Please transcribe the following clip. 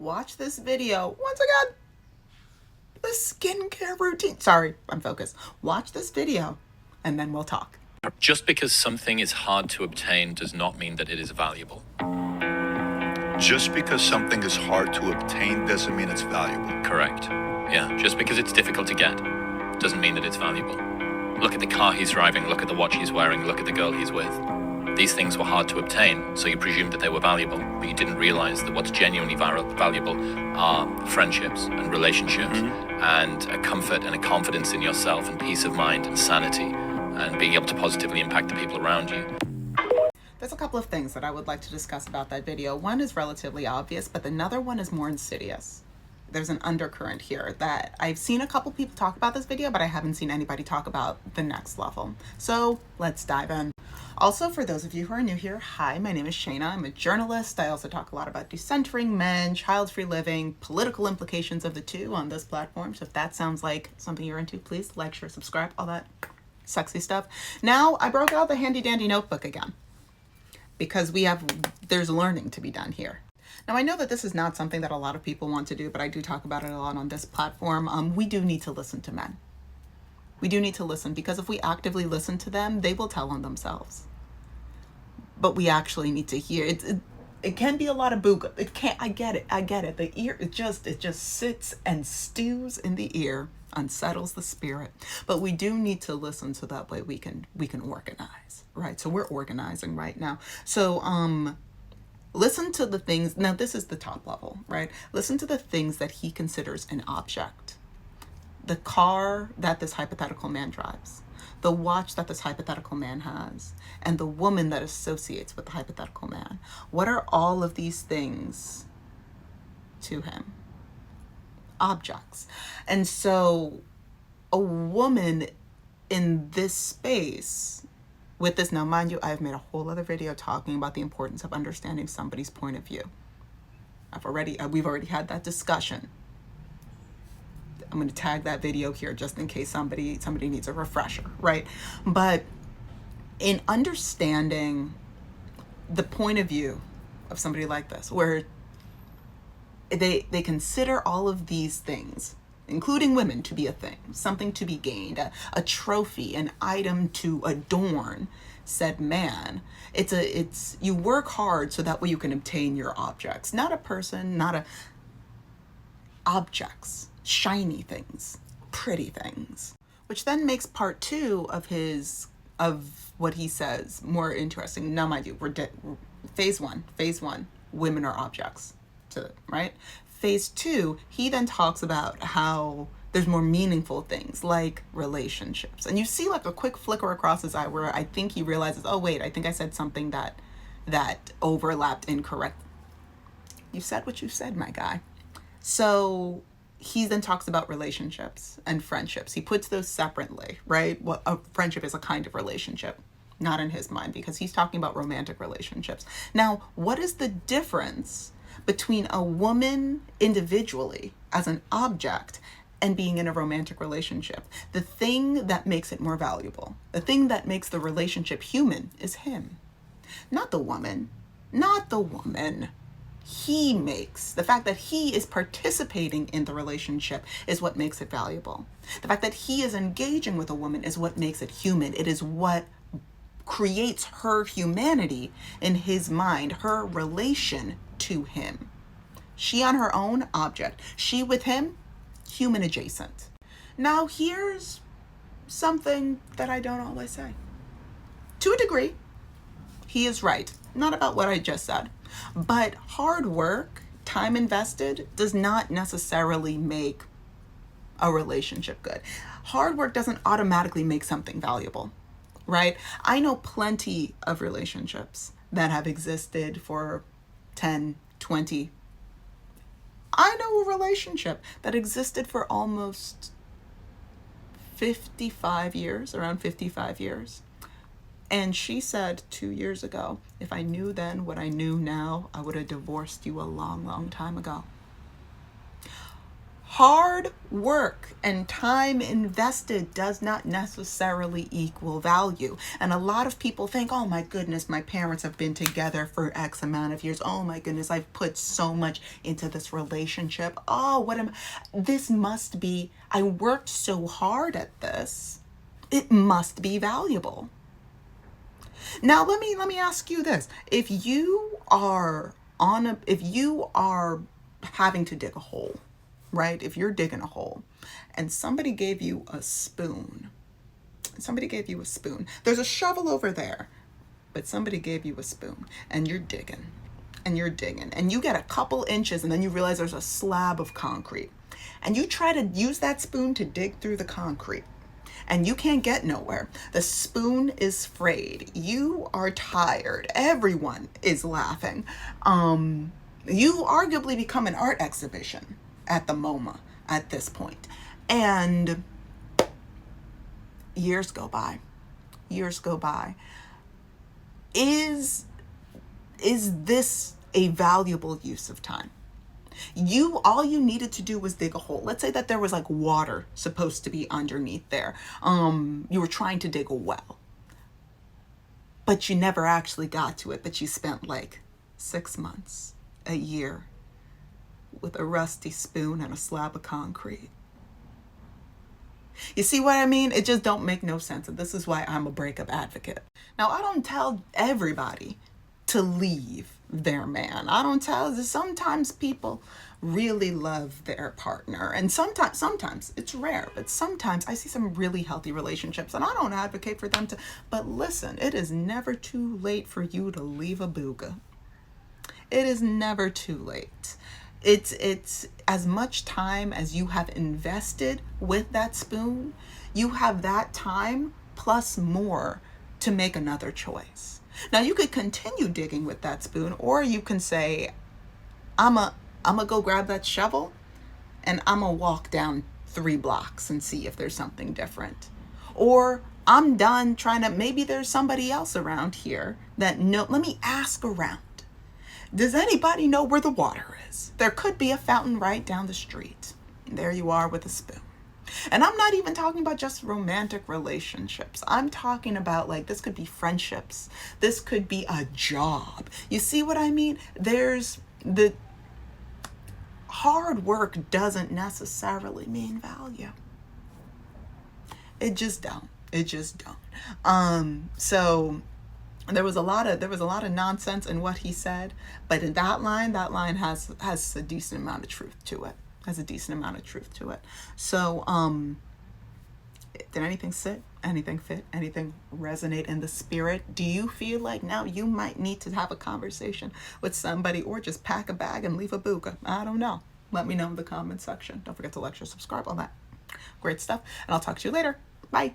watch this video. Once again, the skincare routine. Sorry, I'm focused. Watch this video and then we'll talk. Just because something is hard to obtain does not mean that it is valuable. Just because something is hard to obtain doesn't mean it's valuable. Correct. Yeah, just because it's difficult to get doesn't mean that it's valuable. Look at the car he's driving, look at the watch he's wearing, look at the girl he's with. These things were hard to obtain, so you presumed that they were valuable, but you didn't realize that what's genuinely valuable are friendships and relationships and a comfort and a confidence in yourself and peace of mind and sanity and being able to positively impact the people around you. There's a couple of things that I would like to discuss about that video. One is relatively obvious, but another one is more insidious. There's an undercurrent here that I've seen a couple people talk about this video, but I haven't seen anybody talk about the next level. So let's dive in. Also, for those of you who are new here, hi, my name is Shayna. I'm a journalist. I also talk a lot about decentering, men, child-free living, political implications of the two on this platform. So if that sounds like something you're into, please like, share, subscribe, all that sexy stuff. Now, I broke out the handy-dandy notebook again because there's learning to be done here. Now, I know that this is not something that a lot of people want to do, but I do talk about it a lot on this platform. We do need to listen to men. We do need to listen, because if we actively listen to them, they will tell on themselves. But we actually need to hear it. It can be a lot of booga. It can't. I get it. The ear. It just sits and stews in the ear, unsettles the spirit. But we do need to listen, so that way we can organize, right? So we're organizing right now. So listen to the things. Now this is the top level, right? Listen to the things that he considers an object. The car that this hypothetical man drives, the watch that this hypothetical man has, and the woman that associates with the hypothetical man. What are all of these things to him? Objects. And so a woman in this space with this, now mind you, I've made a whole other video talking about the importance of understanding somebody's point of view. We've already had that discussion. I'm going to tag that video here just in case somebody needs a refresher, right? But in understanding the point of view of somebody like this, where they consider all of these things, including women, to be a thing, something to be gained, a trophy, an item to adorn said man. It's you work hard so that way you can obtain your objects, not a person, objects. Shiny things, pretty things, which then makes part two of what he says more interesting. Now, mind you, phase one, women are objects right? Phase two, he then talks about how there's more meaningful things like relationships. And you see like a quick flicker across his eye where I think he realizes, oh wait, I think I said something that overlapped incorrect. You said what you said, my guy. So he then talks about relationships and friendships. He puts those separately, right? What a friendship is a kind of relationship, not in his mind, because he's talking about romantic relationships. Now, what is the difference between a woman individually as an object and being in a romantic relationship? The thing that makes it more valuable, the thing that makes the relationship human is him, not the woman, He makes. The fact that he is participating in the relationship is what makes it valuable. The fact that he is engaging with a woman is what makes it human. It is what creates her humanity in his mind, her relation to him. She on her own, object. She with him, human adjacent. Now here's something that I don't always say. To a degree, he is right. Not about what I just said. But hard work, time invested, does not necessarily make a relationship good. Hard work doesn't automatically make something valuable, right? I know plenty of relationships that have existed for 10, 20. I know a relationship that existed for almost 55 years, around 55 years. And she said 2 years ago, if I knew then what I knew now, I would have divorced you a long, long time ago. Hard work and time invested does not necessarily equal value. And a lot of people think, oh my goodness, my parents have been together for X amount of years. Oh my goodness, I've put so much into this relationship. Oh, this must be, I worked so hard at this. It must be valuable. Now, let me ask you this. If you are having to dig a hole, right? If you're digging a hole and somebody gave you a spoon, there's a shovel over there, but somebody gave you a spoon and you're digging and you get a couple inches and then you realize there's a slab of concrete and you try to use that spoon to dig through the concrete and you can't get nowhere. The spoon is frayed. You are tired. Everyone is laughing. You arguably become an art exhibition at the MoMA at this point. And years go by. Is this a valuable use of time? All you needed to do was dig a hole. Let's say that there was like water supposed to be underneath there. You were trying to dig a well, but you never actually got to it, but you spent like 6 months, a year, with a rusty spoon and a slab of concrete. You see what I mean? It just don't make no sense. And this is why I'm a breakup advocate. Now, I don't tell everybody to leave their man. Sometimes people really love their partner. And sometimes it's rare, but sometimes I see some really healthy relationships and I don't advocate for them to, but listen, it is never too late for you to leave a booga. It is never too late. It's as much time as you have invested with that spoon, you have that time plus more to make another choice. Now you could continue digging with that spoon, or you can say, I'm a go grab that shovel and I'm gonna walk down 3 blocks and see if there's something different. Or I'm done maybe there's somebody else around here let me ask around. Does anybody know where the water is? There could be a fountain right down the street. And there you are with a spoon. And I'm not even talking about just romantic relationships. I'm talking about this could be friendships. This could be a job. You see what I mean? There's the hard work doesn't necessarily mean value. It just don't. So there was a lot of nonsense in what he said, but in that line has a decent amount of truth to it. So, did anything sit? Anything fit? Anything resonate in the spirit? Do you feel like now you might need to have a conversation with somebody or just pack a bag and leave a booga? I don't know. Let me know in the comment section. Don't forget to like, share, subscribe, all that great stuff. And I'll talk to you later. Bye.